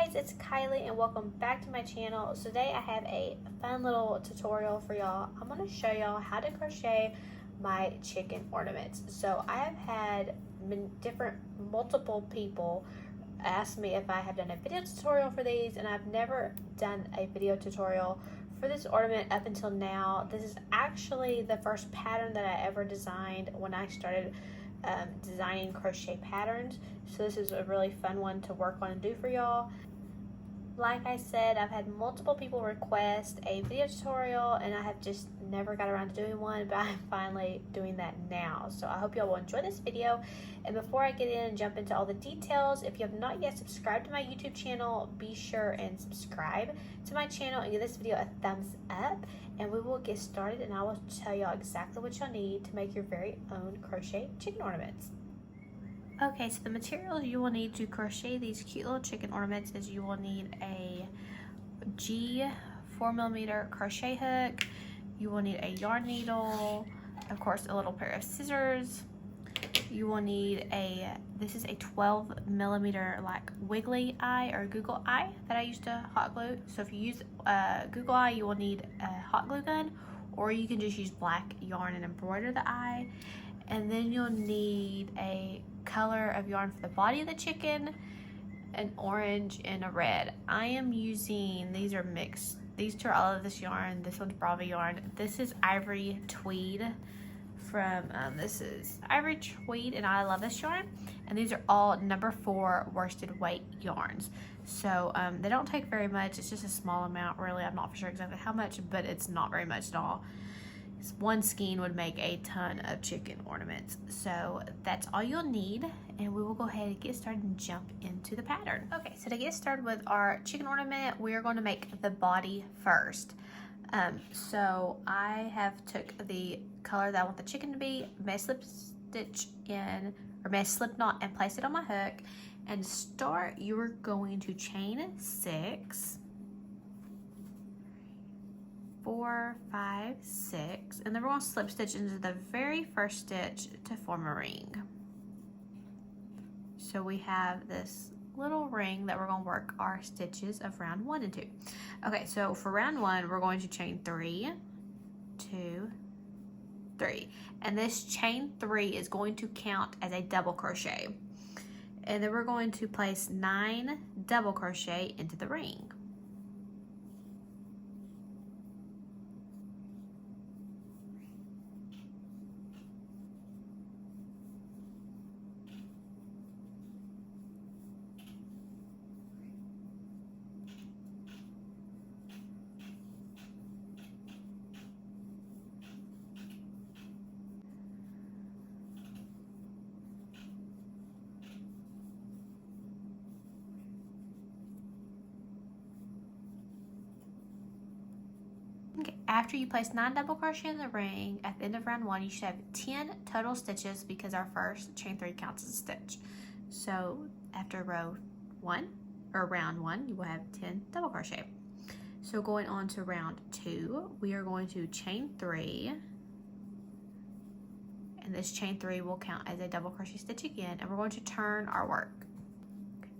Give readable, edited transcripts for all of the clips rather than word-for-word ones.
guys, it's Kylie and welcome back to my channel. So today I have a fun little tutorial for y'all. I'm going to show y'all how to crochet my chicken ornaments. So I have had multiple people ask me if I have done a video tutorial for these, and I've never done a video tutorial for this ornament up until now. This is actually the first pattern that I ever designed when I started designing crochet patterns. So this is a really fun one to work on and do for y'all. Like I said, I've had multiple people request a video tutorial and I have just never got around to doing one, but I'm finally doing that now. So I hope y'all will enjoy this video. And before I get in and jump into all the details, if you have not yet subscribed to my YouTube channel, be sure and subscribe to my channel and give this video a thumbs up, and we will get started and I will tell y'all exactly what y'all need to make your very own crochet chicken ornaments. Okay, so the materials you will need to crochet these cute little chicken ornaments is you will need a G 4mm crochet hook, you will need a yarn needle, of course a little pair of scissors, you will need this is a 12mm like wiggly eye or Google eye that I used to hot glue. So if you use Google eye, you will need a hot glue gun, or you can just use black yarn and embroider the eye. And then you'll need a color of yarn for the body of the chicken, an orange and a red. I am using, these are mixed. These two are all of this yarn. This one's Bravo yarn. This is Ivory Tweed from, this is Ivory Tweed, and I love this yarn. And these are all number 4 worsted weight yarns. So they don't take very much. It's just a small amount, really. I'm not for sure exactly how much, but it's not very much at all. One skein would make a ton of chicken ornaments. So that's all you'll need, and we will go ahead and get started and jump into the pattern. Okay, so to get started with our chicken ornament, we are going to make the body first. So I have took the color that I want the chicken to be, may slip stitch in, or may slip knot and place it on my hook. And to start, you are going to chain 6, 4, 5, 6, and then we're going to slip stitch into the very first stitch to form a ring. So we have this little ring that we're going to work our stitches of round 1 and 2. Okay, so for round 1, we're going to chain 3, 2, 3, and this chain 3 is going to count as a double crochet, and then we're going to place 9 double crochet into the ring. Okay, after you place 9 double crochet in the ring, at the end of round 1, you should have 10 total stitches because our first chain 3 counts as a stitch. So after round 1, you will have 10 double crochet. So going on to round 2, we are going to chain 3, and this chain 3 will count as a double crochet stitch again, and we're going to turn our work. Okay,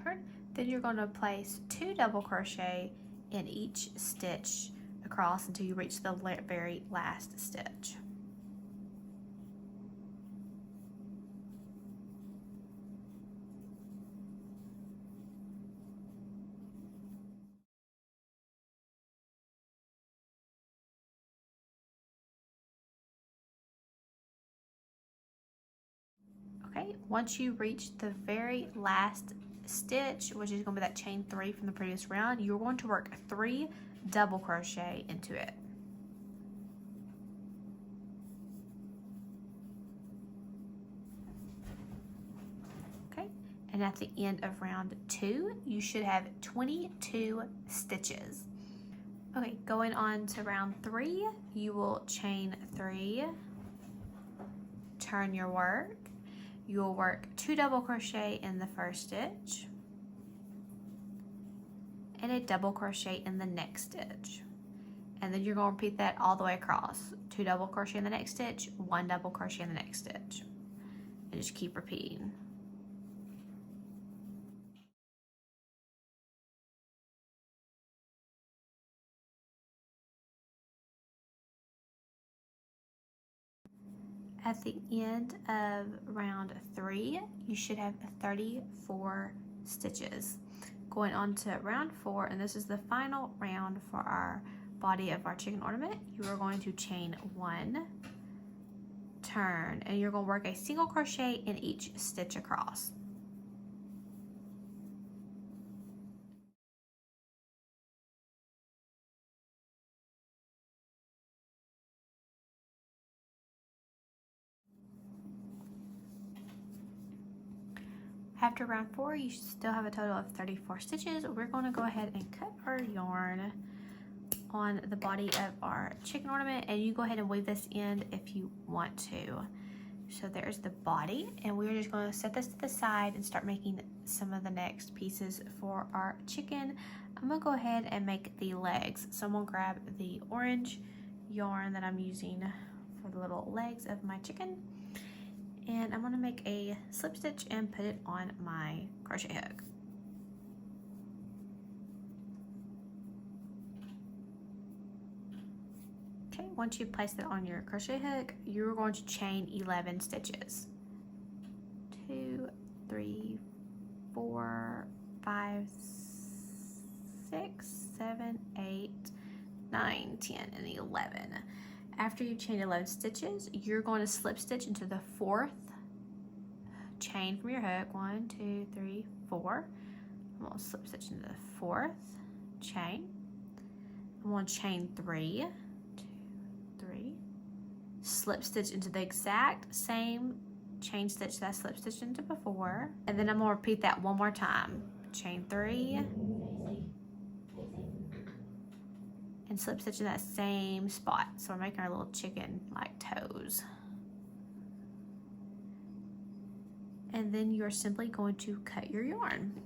turn. Then you're going to place 2 double crochet in each stitch across until you reach the very last stitch. Okay, once you reach the very last stitch, which is going to be that chain 3 from the previous round, you're going to work 3 double crochet into it. Okay, and at the end of round 2, you should have 22 stitches. Okay, going on to round 3, you will chain 3, turn your work. You will work 2 double crochet in the first stitch, and a double crochet in the next stitch, and then you're going to repeat that all the way across. 2 double crochet in the next stitch, 1 double crochet in the next stitch, and just keep repeating. At the end of round 3, you should have 34 stitches. Going on to round 4, and this is the final round for our body of our chicken ornament, you are going to chain 1, turn, and you're going to work a single crochet in each stitch across. After round 4, you should still have a total of 34 stitches. We're going to go ahead and cut our yarn on the body of our chicken ornament, and you go ahead and weave this in if you want to. So there's the body, and we're just going to set this to the side and start making some of the next pieces for our chicken. I'm going to go ahead and make the legs. So I'm going to grab the orange yarn that I'm using for the little legs of my chicken, and I'm going to make a slip stitch and put it on my crochet hook. Okay, once you place it on your crochet hook, you're going to chain 11 stitches. 2, 3, 4, 5, 6, 7, 8, 9, 10, and 11. After you've chained 11 stitches, you're going to slip stitch into the 4th chain from your hook. 1, 2, 3, 4. I'm going to slip stitch into the 4th chain. I'm going to chain 3, 2, 3, slip stitch into the exact same chain stitch that I slip stitched into before, and then I'm going to repeat that one more time. Chain 3 and slip stitch in that same spot. So we're making our little chicken like toes. And then you're simply going to cut your yarn.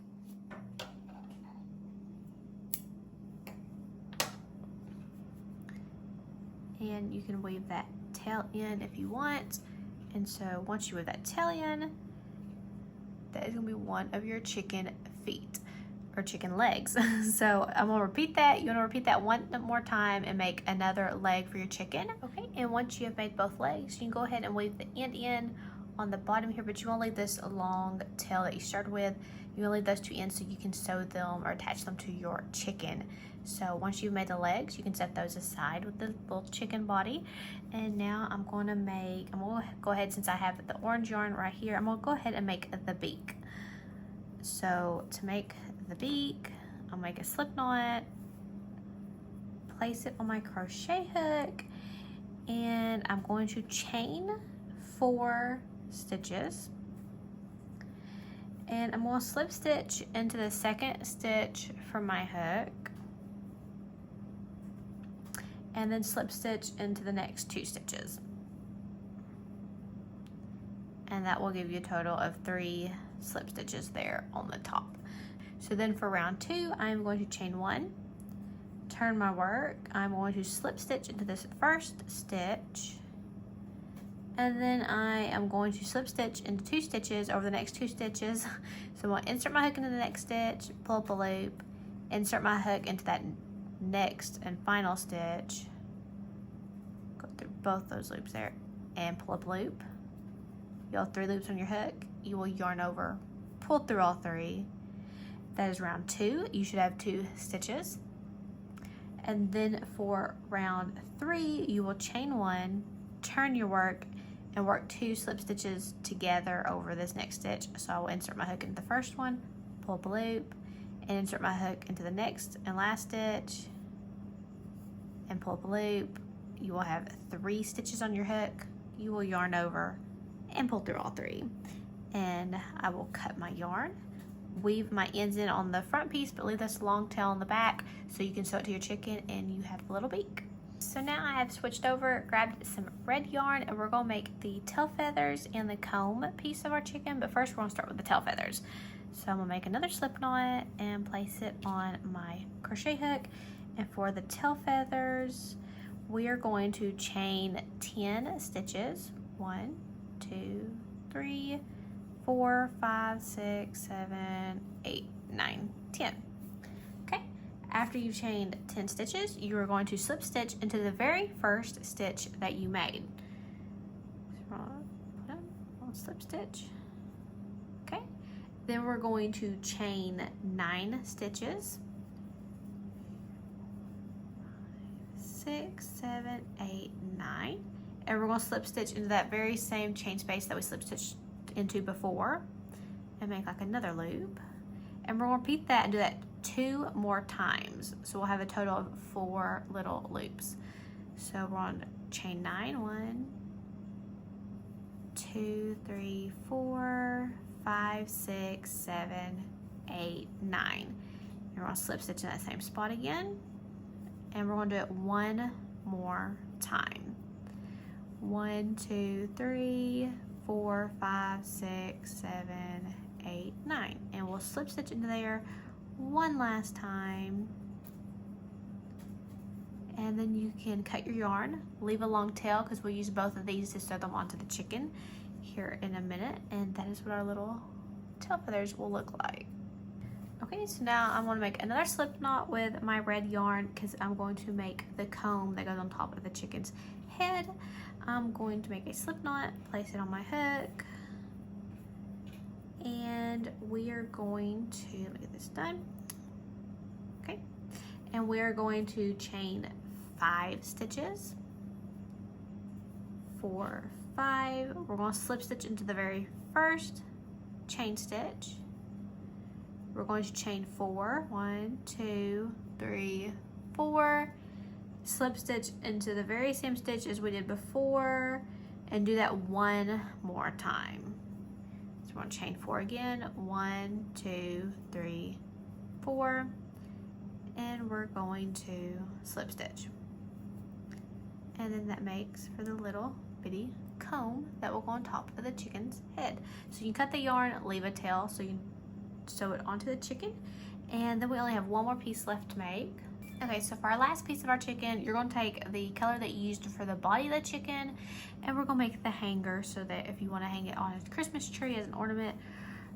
And you can weave that tail in if you want. And so once you weave that tail in, that is going to be one of your chicken feet or chicken legs. So I'm going to repeat that. You're going to repeat that one more time and make another leg for your chicken. Okay, and once you have made both legs, you can go ahead and weave the end in on the bottom here, but you want to leave this long tail that you started with. You want to leave those two ends so you can sew them or attach them to your chicken. So once you've made the legs, you can set those aside with the little chicken body. And now I'm going to go ahead, since I have the orange yarn right here, I'm going to go ahead and make the beak. So to make the beak, I'll make a slip knot, place it on my crochet hook, and I'm going to chain 4 stitches, and I'm going to slip stitch into the 2nd stitch from my hook, and then slip stitch into the next 2 stitches, and that will give you a total of 3 slip stitches there on the top. So then for round 2, I'm going to chain 1, turn my work, I'm going to slip stitch into this 1st stitch, and then I am going to slip stitch into 2 stitches over the next 2 stitches. So I'm going to insert my hook into the next stitch, pull up a loop, insert my hook into that next and final stitch, go through both those loops there, and pull up a loop. You have 3 loops on your hook. You will yarn over, pull through all 3. That is round 2. You should have 2 stitches. And then for round 3, you will chain 1, turn your work, and work 2 slip stitches together over this next stitch. So I will insert my hook into the first one, pull up a loop, and insert my hook into the next and last stitch, and pull up a loop. You will have 3 stitches on your hook. You will yarn over and pull through all 3. And I will cut my yarn, weave my ends in on the front piece, but leave this long tail on the back so you can sew it to your chicken and you have a little beak. So now I have switched over, grabbed some red yarn, and we're going to make the tail feathers and the comb piece of our chicken, but first we're going to start with the tail feathers. So I'm going to make another slip knot and place it on my crochet hook, and for the tail feathers we are going to chain 10 stitches. 1, 2, 3, 4, 5, 6, 7, 8, 9, 10. Okay, after you've chained 10 stitches, you are going to slip stitch into the very first stitch that you made. So slip stitch. Okay, then we're going to chain 9 stitches. 6, 7, 8, 9, and we're going to slip stitch into that very same chain space that we slip stitched into before and make like another loop, and we're going to repeat that and do that 2 more times, so we'll have a total of 4 little loops. So we're on chain 9, 1, 2, 3, 4, 5, 6, 7, 8, 9, and we're going to slip stitch in that same spot again. And we're going to do it 1 more time. 1, 2, 3, 4, 5, 6, 7, 8, 9. And we'll slip stitch into there 1 last time. And then you can cut your yarn, leave a long tail because we'll use both of these to sew them onto the chicken here in a minute. And that is what our little tail feathers will look like. Okay, so now I'm going to make another slip knot with my red yarn because I'm going to make the comb that goes on top of the chicken's head. I'm going to make a slip knot, place it on my hook, and we are going to, let me get this done. Okay, and we are going to chain 5 stitches. 4, 5. We're going to slip stitch into the very first chain stitch. We're going to chain 4, 1, 2, 3, 4, slip stitch into the very same stitch as we did before, and do that 1 more time. So we're going to chain 4 again, 1, 2, 3, 4, and we're going to slip stitch. And then that makes for the little bitty comb that will go on top of the chicken's head. So you can cut the yarn, leave a tail, so you can sew it onto the chicken, and then we only have 1 more piece left to make. Okay, so for our last piece of our chicken, you're going to take the color that you used for the body of the chicken, and we're going to make the hanger so that if you want to hang it on a Christmas tree as an ornament,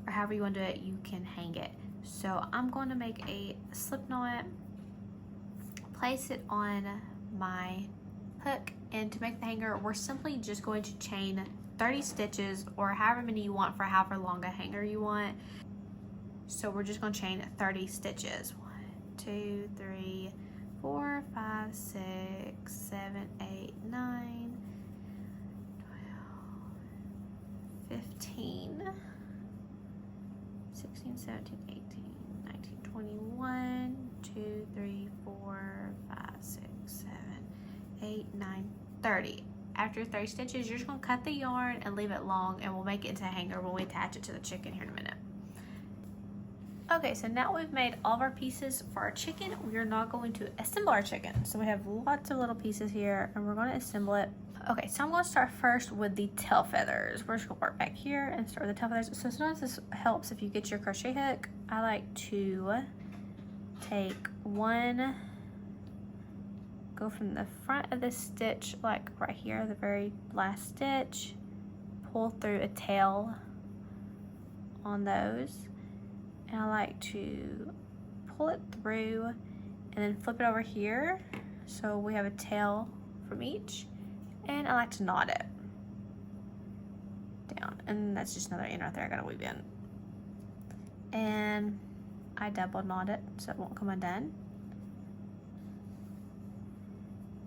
or however you want to do it, you can hang it. So I'm going to make a slip knot, place it on my hook, and to make the hanger, we're simply just going to chain 30 stitches, or however many you want for however long a hanger you want. So we're just going to chain 30 stitches. 1, 2, 3, 4, 5, 6, 7, 8, 9, 12, 15, 16, 17, 18, 19, 21, 2, 3, 4, 5, 6, 7, 8, 9, 30. After 30 stitches, you're just going to cut the yarn and leave it long, and we'll make it into a hanger when we attach it to the chicken here in a minute. Okay, so now we've made all of our pieces for our chicken. We are now going to assemble our chicken. So we have lots of little pieces here, and we're going to assemble it. Okay, so I'm going to start first with the tail feathers. We're just going to work back here and start with the tail feathers. So sometimes this helps if you get your crochet hook. I like to take one, go from the front of the stitch, like right here, the very last stitch, pull through a tail on those. And I like to pull it through and then flip it over here so we have a tail from each, and I like to knot it down, and that's just another end right there I gotta weave in, and I double knot it so it won't come undone,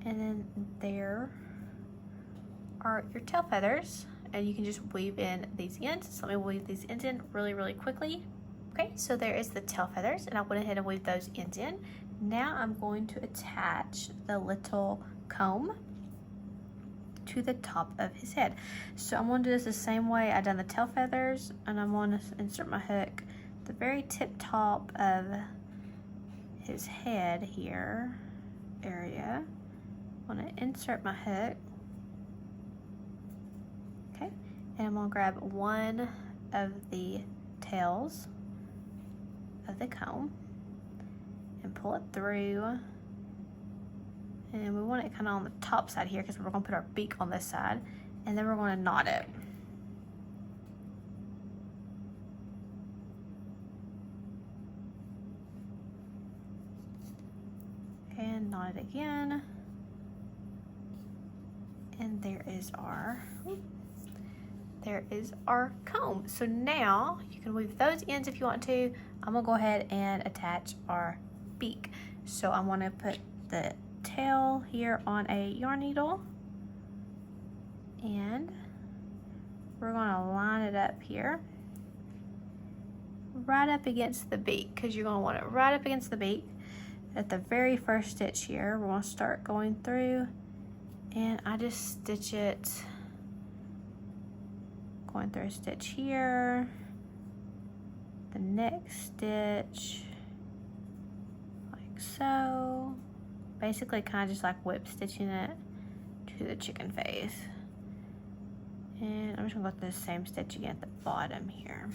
and then there are your tail feathers, and you can just weave in these ends. So let me weave these ends in really quickly. Okay, so there is the tail feathers, and I went ahead and weaved those ends in. Now I'm going to attach the little comb to the top of his head. So I'm going to do this the same way I done the tail feathers, and I'm going to insert my hook the very tip top of his head here area. I'm going to insert my hook. Okay, and I'm going to grab one of the tails of the comb and pull it through, and we want it kind of on the top side here because we're going to put our beak on this side, and then we're going to knot it. And knot it again, and there is our there is our comb. So now you can weave those ends if you want to. I'm gonna go ahead and attach our beak. So I'm gonna put the tail here on a yarn needle, and we're gonna line it up here, right up against the beak, because you're gonna want it right up against the beak. At the very first stitch here, we're gonna start going through, and I just stitch it, going through a stitch here, the next stitch, like so. Basically kind of just like whip stitching it to the chicken face. And I'm just gonna go through the same stitch again at the bottom here.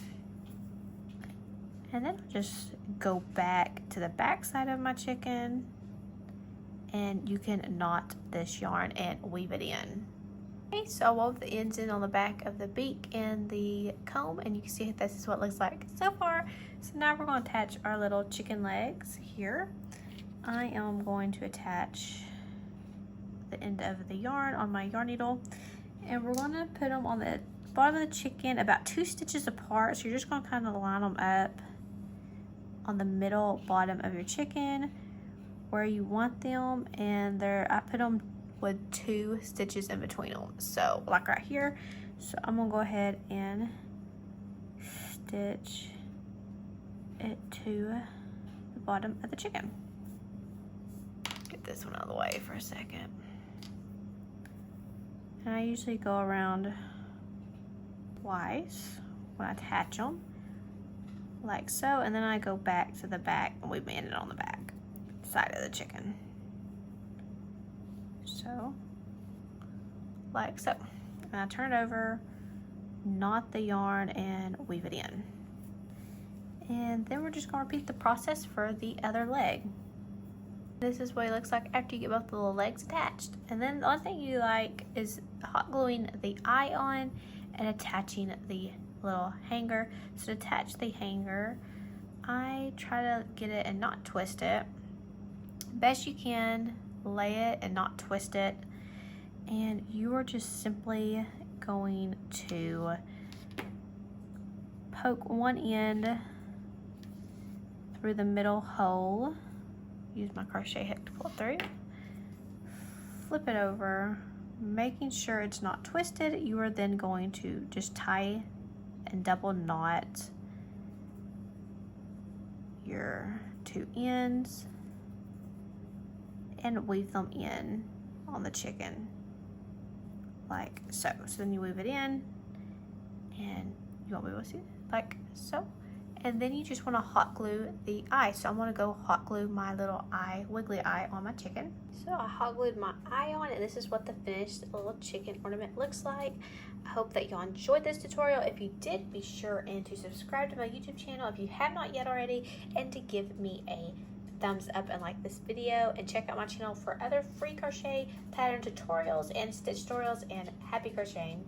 And then I'll just go back to the back side of my chicken, and you can knot this yarn and weave it in. Okay, so I wove the ends in on the back of the beak and the comb, and you can see this is what it looks like so far. So now we're gonna attach our little chicken legs here. I am going to attach the end of the yarn on my yarn needle, and we're gonna put them on the bottom of the chicken about 2 stitches apart. So you're just gonna kind of line them up on the middle bottom of your chicken where you want them, and I put them with 2 stitches in between them, so like right here. So I'm gonna go ahead and stitch it to the bottom of the chicken. Get this one out of the way for a second. And I usually go around twice when I attach them, like so, and then I go back to the back and we band it on the back side of the chicken. So, like so. And I turn it over, knot the yarn, and weave it in. And then we're just gonna repeat the process for the other leg. This is what it looks like after you get both the little legs attached. And then the only thing you like is hot gluing the eye on and attaching the little hanger. So to attach the hanger, I try to get it and not twist it. Best you can, lay it and not twist it. And you are just simply going to poke one end through the middle hole. Use my crochet hook to pull through. Flip it over, making sure it's not twisted. You are then going to just tie and double knot your 2 ends and weave them in on the chicken like so. So then you weave it in, and you won't be able to see it, like so. And then you just want to hot glue the eye. So I'm going to go hot glue my little eye, wiggly eye on my chicken. So I hot glued my eye on, and this is what the finished little chicken ornament looks like. I hope that y'all enjoyed this tutorial. If you did, be sure and to subscribe to my YouTube channel if you have not yet already, and to give me a thumbs up and like this video, and check out my channel for other free crochet pattern tutorials and stitch tutorials, and happy crocheting.